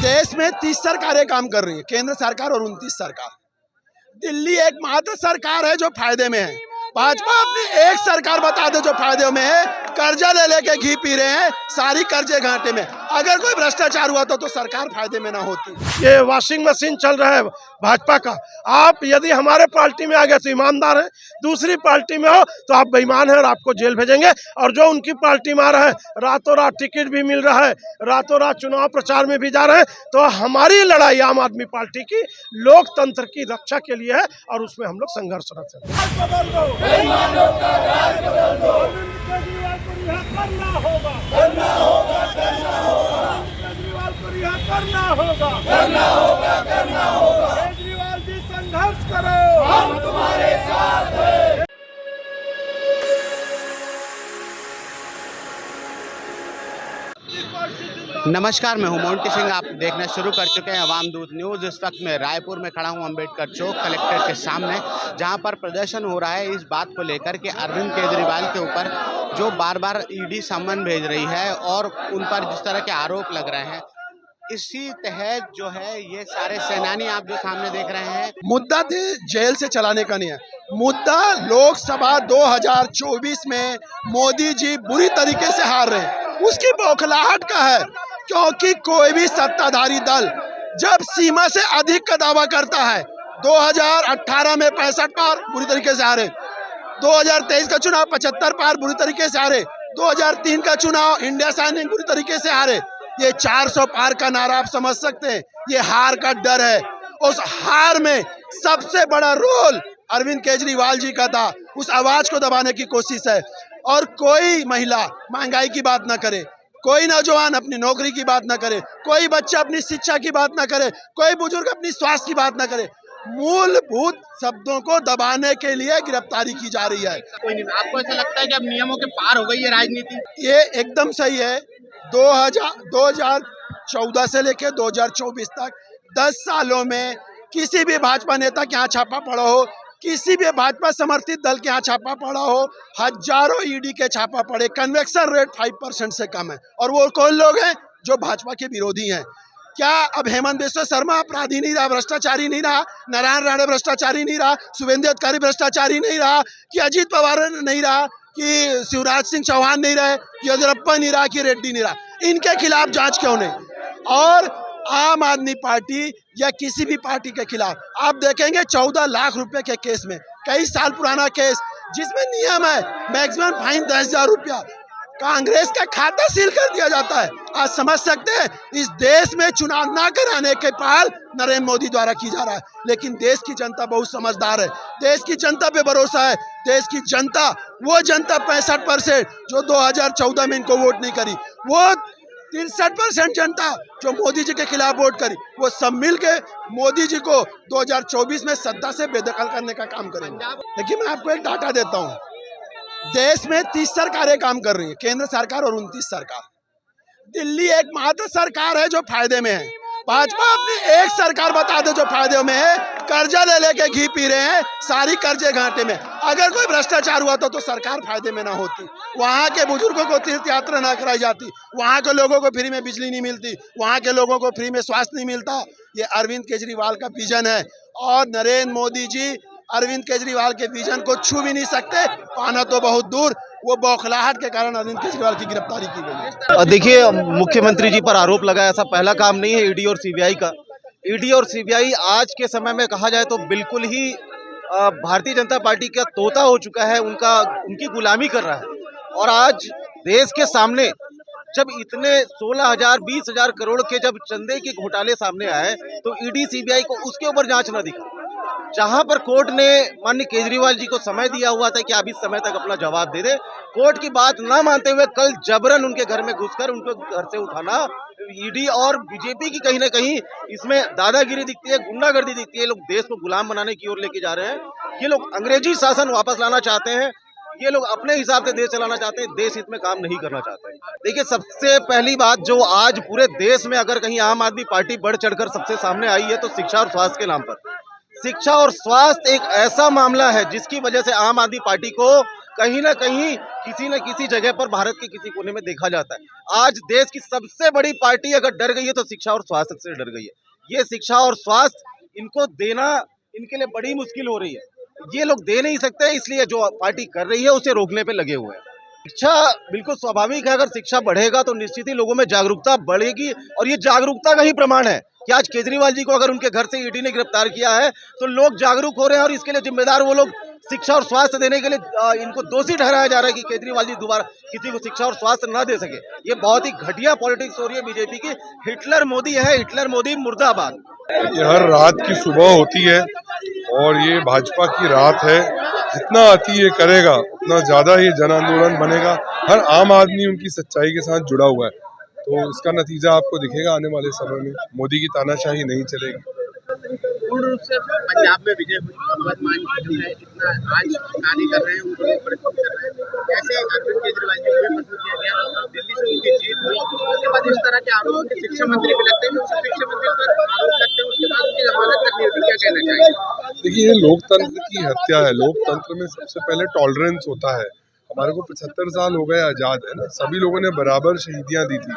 देश में 30 सरकारें काम कर रही है, केंद्र सरकार और 29 सरकार। दिल्ली एकमात्र सरकार है जो फायदे में है। भाजपा अपनी एक सरकार बता दे जो फायदे में है। कर्जा ले लेके घी पी रहे हैं, सारी कर्जे घाटे में। अगर कोई भ्रष्टाचार हुआ तो सरकार फायदे में ना होती। ये वॉशिंग मशीन चल रहा है भाजपा का। आप यदि हमारे पार्टी में आ गए तो ईमानदार है, दूसरी पार्टी में हो तो आप बेईमान हैं और आपको जेल भेजेंगे। और जो उनकी पार्टी में आ रहा है, रातों रात टिकट भी मिल रहा है, रातों रात चुनाव प्रचार में भी जा रहे हैं, तो हमारी लड़ाई आम आदमी पार्टी की लोकतंत्र की रक्षा के लिए है और उसमें हम लोग संघर्षरत हैं। केजरीवाल जी संघर्ष करो, हम तुम्हारे साथ हैं। नमस्कार, मैं हूं मोंटी सिंह। आप देखना शुरू कर चुके हैं अवाम दूत न्यूज़। इस वक्त मैं रायपुर में खड़ा हूं अंबेडकर चौक कलेक्ट्रेट के सामने, जहां पर प्रदर्शन हो रहा है इस बात को लेकर कि अरविंद केजरीवाल के ऊपर जो बार बार ईडी सम्मन भेज रही है और उन पर जिस तरह के आरोप लग रहे हैं, इसी तहत जो है ये सारे सेनानी आप जो सामने देख रहे हैं। मुद्दा जेल से चलाने का नहीं है, मुद्दा लोकसभा 2024 में मोदी जी बुरी तरीके से हार रहे हैं, उसकी बौखलाहट का है। क्योंकि कोई भी सत्ताधारी दल जब सीमा से अधिक का दावा करता है, 2018 में 65 पार बुरी तरीके से हारे, 2023 का चुनाव 75 पार बुरी तरीके से हारे, 2003 का चुनाव इंडिया साइनिंग बुरी तरीके से हारे। ये 400 पार का नारा आप समझ सकते हैं, ये हार का डर है। उस हार में सबसे बड़ा रोल अरविंद केजरीवाल जी का था, उस आवाज को दबाने की कोशिश है। और कोई महिला महंगाई की बात ना करे, कोई नौजवान अपनी नौकरी की बात ना करे, कोई बच्चा अपनी शिक्षा की बात ना करे, कोई बुजुर्ग अपनी स्वास्थ्य की बात ना करे। मूलभूत शब्दों को दबाने के लिए गिरफ्तारी की जा रही है। कोई नहीं, आपको ऐसा लगता है कि अब नियमों के पार हो गई है राजनीति? ये एकदम सही है। 2014 से लेकर 2024 तक 10 सालों में किसी भी भाजपा नेता के यहाँ छापा पड़ा हो, किसी भी भाजपा समर्थित दल के यहाँ छापा पड़ा हो, हजारों ईडी के छापा पड़े। कन्वेक्शन रेट 5% से कम है। और वो कौन लोग हैं? जो भाजपा के विरोधी हैं। क्या अब हेमंत बिस्वा शर्मा अपराधी नहीं रहा, भ्रष्टाचारी नहीं रहा, नारायण राणे भ्रष्टाचारी नहीं रहा, शुभेंदु अधिकारी भ्रष्टाचारी नहीं रहा, कि अजीत पवार नहीं रहा, कि शिवराज सिंह चौहान नहीं रहे, कि येदियुरप्पा नहीं रहा, कि रेड्डी नहीं रहा? इनके खिलाफ जांच क्यों नहीं? और आम आदमी पार्टी या किसी भी पार्टी के खिलाफ आप देखेंगे 14 लाख रुपए के केस में, कई साल पुराना केस, जिसमें नियम है मैक्सिमम फाइन 10,000 रुपया, कांग्रेस का खाता सील कर दिया जाता है। आज समझ सकते हैं इस देश में चुनाव ना कराने के पहल नरेंद्र मोदी द्वारा की जा रहा है। लेकिन देश की जनता बहुत समझदार है, देश की जनता पे भरोसा है। देश की जनता, वो जनता 65% जो 2014 में इनको वोट नहीं करी, वो 63% जनता जो मोदी जी के खिलाफ वोट करी, वो सब मिल के मोदी जी को 2024 में सत्ता से बेदखल करने का काम करेंगे। लेकिन मैं आपको एक डाटा देता हूँ, देश में 30 सरकारें काम कर रही है, केंद्र सरकार और 29 सरकार। दिल्ली एकमात्र सरकार है जो फायदे में है। भाजपा अपनी एक सरकार बता दे जो फायदे में है। कर्जा ले लेके घी पी रहे हैं, सारी कर्जे घाटे में। अगर कोई भ्रष्टाचार हुआ तो सरकार फायदे में ना होती, वहाँ के बुजुर्गों को तीर्थ यात्रा ना कराई जाती, वहाँ के लोगों को फ्री में बिजली नहीं मिलती, वहाँ के लोगों को फ्री में स्वास्थ्य नहीं मिलता। ये अरविंद केजरीवाल का विजन है और नरेंद्र मोदी जी अरविंद केजरीवाल के विजन को छू भी नहीं सकते, पाना तो बहुत दूर। वो बौखलाहट के कारण अरविंद केजरीवाल की गिरफ्तारी की गई है। देखिए, मुख्यमंत्री जी पर आरोप लगा, ऐसा पहला काम नहीं है ईडी और सीबीआई का। ईडी और सीबीआई आज के समय में कहा जाए तो बिल्कुल ही भारतीय जनता पार्टी का तोता हो चुका है, उनकी गुलामी कर रहा है। और आज देश के सामने जब इतने 16,000 20,000 करोड़ के जब चंदे के घोटाले सामने आए तो ईडी सीबीआई को उसके ऊपर जांच न दिखा, जहां पर कोर्ट ने माननीय केजरीवाल जी को समय दिया हुआ था कि आप इस समय तक अपना जवाब दे दे। कोर्ट की बात ना मानते हुए कल जबरन उनके घर में घुसकर उनको घर से उठाना, ईडी और बीजेपी की कहीं ना कहीं इसमें दादागिरी दिखती है, गुंडागर्दी दिखती है। लोग देश को गुलाम बनाने की ओर लेके जा रहे हैं। ये लोग अंग्रेजी शासन वापस लाना चाहते हैं, ये लोग अपने हिसाब से देश चलाना चाहते हैं, देश हित में काम नहीं करना चाहते। देखिए, सबसे पहली बात जो आज पूरे देश में अगर कहीं आम आदमी पार्टी बढ़ चढ़कर सबसे सामने आई है तो शिक्षा और स्वास्थ्य के नाम पर। शिक्षा और स्वास्थ्य एक ऐसा मामला है जिसकी वजह से आम आदमी पार्टी को कहीं ना कहीं किसी न किसी जगह पर भारत के किसी कोने में देखा जाता है। आज देश की सबसे बड़ी पार्टी अगर डर गई है तो शिक्षा और स्वास्थ्य से डर गई है। ये शिक्षा और स्वास्थ्य इनको देना इनके लिए बड़ी मुश्किल हो रही है। ये लोग दे नहीं सकते, इसलिए जो पार्टी कर रही है उसे रोकने पे लगे हुए हैं। शिक्षा बिल्कुल स्वाभाविक है, अगर शिक्षा बढ़ेगा तो निश्चित ही लोगों में जागरूकता बढ़ेगी, और ये जागरूकता का ही प्रमाण है कि आज केजरीवाल जी को अगर उनके घर से ईडी ने गिरफ्तार किया है तो लोग जागरूक हो रहे हैं, और इसके लिए जिम्मेदार वो लोग शिक्षा और स्वास्थ्य देने के लिए इनको दोषी ठहराया जा रहा है कि केजरीवाल जी दोबारा किसी को शिक्षा और स्वास्थ्य न दे सके। ये बहुत ही घटिया पॉलिटिक्स हो रही है बीजेपी की। हिटलर मोदी है, हिटलर मोदी मुर्दाबाद। ये हर रात की सुबह होती है और ये भाजपा की रात है। जितना अति ये करेगा उतना ज्यादा ये जन आंदोलन बनेगा। हर आम आदमी उनकी सच्चाई के साथ जुड़ा हुआ है, तो इसका नतीजा आपको दिखेगा आने वाले समय में। मोदी की तानाशाही नहीं चलेगी। पूर्ण रूप से पंजाब में विजय हुई, भगवत मान जो है इतना आज गाली कर रहे हैं, उनको लोग परिवर्तन कर रहे हैं। कैसे अरविंद केजरीवाल जी को भी पसंद किया गया, दिल्ली से उनकी जीत हुई, उसके बाद इस तरह के आरोप उनके शिक्षा मंत्री भी लगते हैं, शिक्षा मंत्री पर आरोप लगते हैं, उसके बाद उनकी जमानत तक नहीं होती। क्या कहना चाहिए? देखिए, ये लोकतंत्र की हत्या है। लोकतंत्र में सबसे पहले टॉलरेंस होता है। हमारे को 75 साल हो गए आजाद, है ना, सभी लोगों ने बराबर शहीदियां दी थी।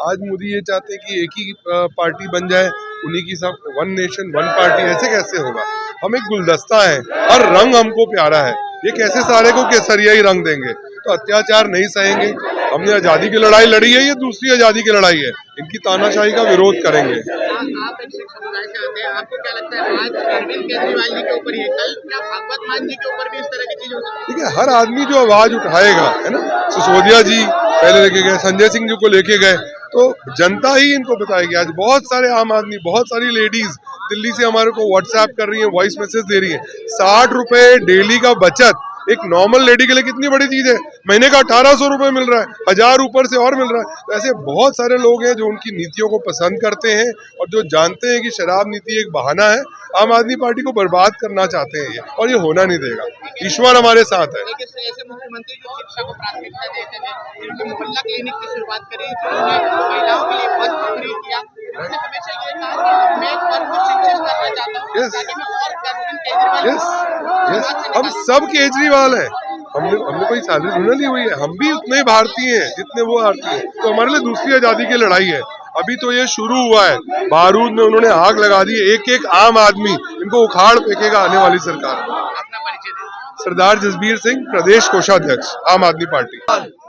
आज मोदी ये चाहते हैं कि एक ही पार्टी बन जाए, उन्हीं की सब वन नेशन वन पार्टी। ऐसे कैसे होगा? हम एक गुलदस्ता है, हर रंग हमको प्यारा है। ये कैसे सारे को केसरिया ही रंग देंगे? तो अत्याचार नहीं सहेंगे। हमने आजादी की लड़ाई लड़ी है, ये दूसरी आजादी की लड़ाई है। इनकी तानाशाही का विरोध करेंगे। आप एक सिख समुदाय से आते हैं, आपको क्या लगता है आज अरविंद केजरीवाल जी के ऊपर ये, कल क्या भगवत मान जी के ऊपर भी इस तरह की चीज हो सकती है? ठीक है, हर आदमी जो आवाज उठाएगा, है ना, सिसोदिया जी पहले लेके गए, संजय सिंह जी को लेके गए, तो जनता ही इनको बताएगी। आज बहुत सारे आम आदमी, बहुत सारी लेडीज दिल्ली से हमारे को व्हाट्सएप कर रही है, वॉइस मैसेज दे रही है। 60 रुपए डेली का बचत एक नॉर्मल लेडी के लिए कितनी बड़ी चीज है। महीने का 1800 रुपए मिल रहा है, 1000 ऊपर से और मिल रहा है। तो ऐसे बहुत सारे लोग हैं जो उनकी नीतियों को पसंद करते हैं और जो जानते हैं कि शराब नीति एक बहाना है। आम आदमी पार्टी को बर्बाद करना चाहते हैं ये, और ये होना नहीं देगा। ईश्वर हमारे साथ है। ऐसे मुख्यमंत्री जो शिक्षा को प्राथमिकता देते थे, जिन्होंने मोहल्ला क्लिनिक की शुरुआत करी, जिन्होंने महिलाओं के लिए बस फ्री किया, उन्होंने हमेशा ये कहा कि मैं एक वर्ग को शिक्षित करना चाहता हूँ ताकि मैं और अरविंद केजरीवाल हम सब केजरीवाल हैं। हमने कोई सैलरी ढूंढ ली हुई है। हम भी उतने ही भारतीय हैं जितने वो भारतीय हैं। तो हमारे लिए दूसरी आजादी की लड़ाई है। अभी तो ये शुरू हुआ है। बारूद में उन्होंने आग लगा दी। एक एक आम आदमी इनको उखाड़ फेंकेगा आने वाली सरकार। अपना परिचय दें। सरदार जसबीर सिंह, प्रदेश कोषाध्यक्ष, आम आदमी पार्टी।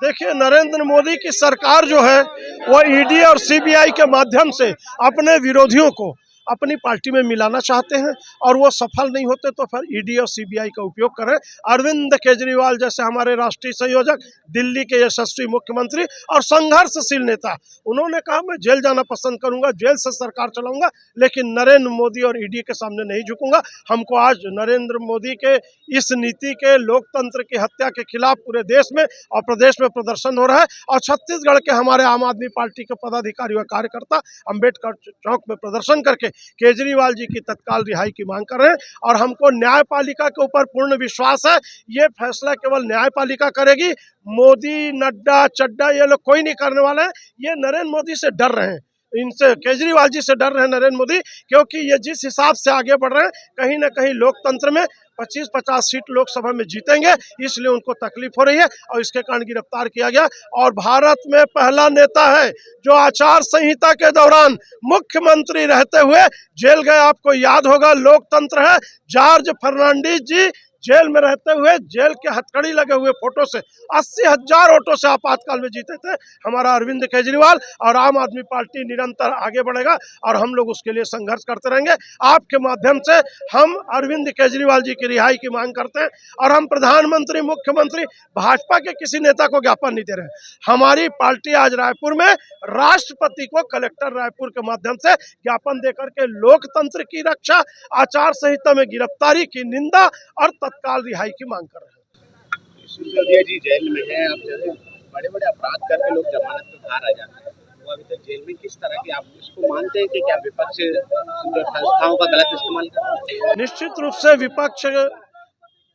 देखिए, नरेंद्र मोदी की सरकार जो है वो ईडी और सीबीआई के माध्यम से अपने विरोधियों को अपनी पार्टी में मिलाना चाहते हैं, और वो सफल नहीं होते तो फिर ईडी और सीबीआई का उपयोग करें। अरविंद केजरीवाल जैसे हमारे राष्ट्रीय संयोजक, दिल्ली के यशस्वी मुख्यमंत्री और संघर्षशील नेता, उन्होंने कहा मैं जेल जाना पसंद करूंगा, जेल से सरकार चलाऊंगा, लेकिन नरेंद्र मोदी और ईडी के सामने नहीं झुकूंगा। हमको आज नरेंद्र मोदी के इस नीति के, लोकतंत्र की हत्या के खिलाफ पूरे देश में और प्रदेश में प्रदर्शन हो रहा है, और छत्तीसगढ़ के हमारे आम आदमी पार्टी के पदाधिकारी व कार्यकर्ता अम्बेडकर चौक में प्रदर्शन करके केजरीवाल जी की तत्काल रिहाई की मांग कर रहे हैं। और हमको न्यायपालिका के ऊपर पूर्ण विश्वास है। ये फैसला केवल न्यायपालिका करेगी। मोदी, नड्डा, चड्डा ये लोग कोई नहीं करने वाले हैं। ये नरेंद्र मोदी से डर रहे हैं, इनसे, केजरीवाल जी से डर रहे हैं नरेंद्र मोदी, क्योंकि ये जिस हिसाब से आगे बढ़ रहे हैं, कहीं ना कहीं लोकतंत्र में 25-50 सीट लोकसभा में जीतेंगे, इसलिए उनको तकलीफ हो रही है और इसके कारण गिरफ्तार किया गया। और भारत में पहला नेता है जो आचार संहिता के दौरान मुख्यमंत्री रहते हुए जेल गए। आपको याद होगा, लोकतंत्र है। जॉर्ज फर्नांडिस जी जेल में रहते हुए, जेल के हथकड़ी लगे हुए फोटो से 80,000 वोटों से आपातकाल में जीते थे हमारा अरविंद केजरीवाल। और आम आदमी पार्टी निरंतर आगे बढ़ेगा और हम लोग उसके लिए संघर्ष करते रहेंगे। आपके माध्यम से हम अरविंद केजरीवाल जी की रिहाई की मांग करते हैं, और हम प्रधानमंत्री, मुख्यमंत्री, भाजपा के किसी नेता को ज्ञापन नहीं दे रहे हैं। हमारी पार्टी आज रायपुर में राष्ट्रपति को, कलेक्टर रायपुर के माध्यम से ज्ञापन देकर के लोकतंत्र की रक्षा, आचार संहिता में गिरफ्तारी की निंदा और तत्काल रिहाई की मांग कर रहे हैं। सिसोदिया जी जेल में है। अब बड़े बड़े अपराध करके लोग जमानत पे बाहर आ जाते हैं, वो अभी तक जेल में। किस तरह की आप इसको मानते हैं कि क्या विपक्ष संस्थाओं का गलत इस्तेमाल कर रहा है? निश्चित रूप से विपक्ष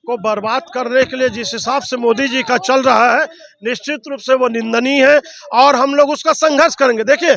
को बर्बाद करने के लिए जिस हिसाब से मोदी जी का चल रहा है, निश्चित रूप से वो निंदनीय है और हम लोग उसका संघर्ष करेंगे। देखिए,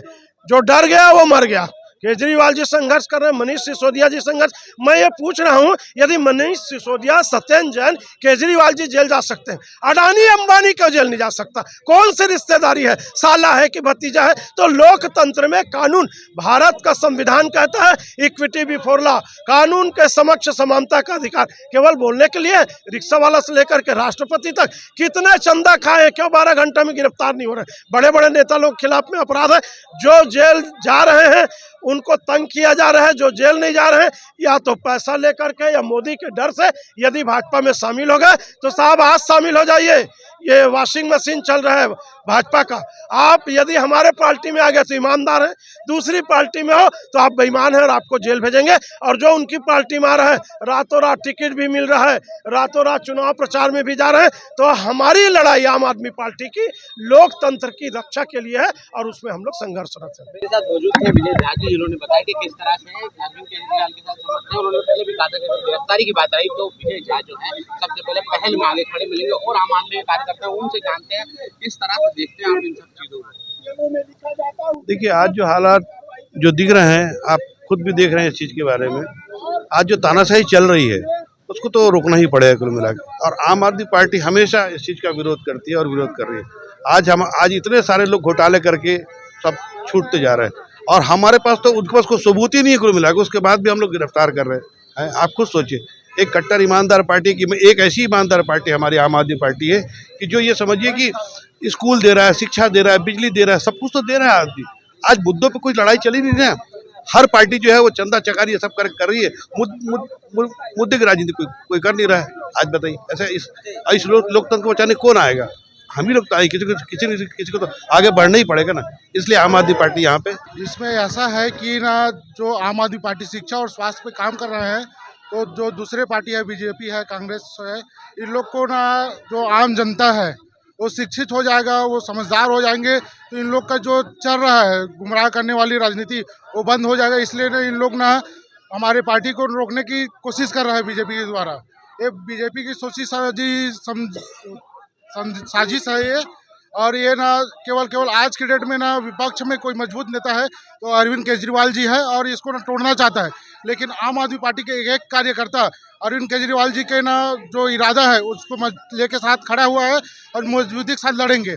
जो डर गया वो मर गया। केजरीवाल जी संघर्ष कर रहे हैं, मनीष सिसोदिया जी संघर्ष। मैं ये पूछ रहा हूँ, यदि मनीष सिसोदिया, सत्येंद्र जैन, केजरीवाल जी जेल जा सकते हैं, अडानी अंबानी क्यों जेल नहीं जा सकता? कौन सी रिश्तेदारी है, साला है कि भतीजा है? तो लोकतंत्र में कानून, भारत का संविधान कहता है इक्विटी बिफोर लॉ, कानून के समक्ष समानता का अधिकार। केवल बोलने के लिए रिक्शा वाला से लेकर के राष्ट्रपति तक कितने चंदा खाए, क्यों 12 घंटे में गिरफ्तार नहीं हो रहे? बड़े बड़े नेता लोग के खिलाफ में अपराध है, जो जेल जा रहे हैं उनको तंग किया जा रहा है, जो जेल नहीं जा रहे हैं या तो पैसा लेकर के या मोदी के डर से। यदि भाजपा में शामिल हो गए तो साहब आज शामिल हो जाइए, ये वॉशिंग मशीन चल रहा है भाजपा का। आप यदि हमारे पार्टी में आ गए तो ईमानदार हैं, दूसरी पार्टी में हो तो आप बेईमान हैं और आपको जेल भेजेंगे। और जो उनकी पार्टी में आ रहा है, रातों रात टिकट भी मिल रहा है, रातों रात चुनाव प्रचार में भी जा रहे हैं, तो हमारी लड़ाई आम आदमी पार्टी की लोकतंत्र की रक्षा के लिए है और उसमें हम लोग संघर्षरत हैं। मेरे साथ मौजूद थे विजय झा जी, जिन्होंने बताया कि किस तरह से अरविंद केजरीवाल के साथ समझते हैं। उन्होंने पहले भी कहा था कि गिरफ्तारी की बात आई तो विजय झा जो है सबसे पहले पहल में आगे खड़े मिलेंगे और आम आदमी के कार्यकर्ता हैं उनसे जानते हैं किस तरह से देखते हैं आप इन सब चीजों को। देखिए, आज जो हालात जो दिख रहे हैं, आप खुद भी देख रहे हैं इस चीज़ के बारे में। आज जो तानाशाही चल रही है उसको तो रोकना ही पड़ेगा कुल मिला के। और आम आदमी पार्टी हमेशा इस चीज़ का विरोध करती है और विरोध कर रही है। आज इतने सारे लोग घोटाले करके सब छूटते जा रहे हैं और हमारे पास तो उनके पास कोई सबूत ही नहीं है कुल मिला के, उसके बाद भी हम लोग गिरफ्तार कर रहे हैं। आप खुद सोचिए, एक कट्टर ईमानदार पार्टी की, एक ऐसी ईमानदार पार्टी हमारी आम आदमी पार्टी है कि जो ये समझिए कि स्कूल दे रहा है, शिक्षा दे रहा है, बिजली दे रहा है, सब कुछ तो दे रहा है आदमी। आज मुद्दों पे कोई लड़ाई चली नहीं है। हर पार्टी जो है वो चंदा चकारी सब कर रही है, मुद्दे की राजनीति कोई कर नहीं रहा है। आज बताइए, ऐसे इस लोकतंत्र को बचाने कौन आएगा? हम ही लोग तो आए, किसी को तो आगे बढ़ना ही पड़ेगा ना। इसलिए आम आदमी पार्टी यहाँ पे। इसमें ऐसा है कि ना, जो आम आदमी पार्टी शिक्षा और स्वास्थ्य पे काम कर रहे हैं, तो जो दूसरे पार्टी है, बीजेपी है, कांग्रेस है, इन लोग को ना, जो आम जनता है वो शिक्षित हो जाएगा, वो समझदार हो जाएंगे, तो इन लोग का जो चल रहा है गुमराह करने वाली राजनीति वो बंद हो जाएगा। इसलिए ना इन लोग ना हमारे पार्टी को रोकने की कोशिश कर रहा है बीजेपी के द्वारा। ये बीजेपी की सोची साजिश है ये। और ये ना केवल आज के डेट में ना विपक्ष में कोई मजबूत नेता है तो अरविंद केजरीवाल जी है और इसको ना तोड़ना चाहता है। लेकिन आम आदमी पार्टी के एक कार्यकर्ता अरविंद केजरीवाल जी के ना जो इरादा है उसको लेके साथ खड़ा हुआ है और मजबूती के साथ लड़ेंगे।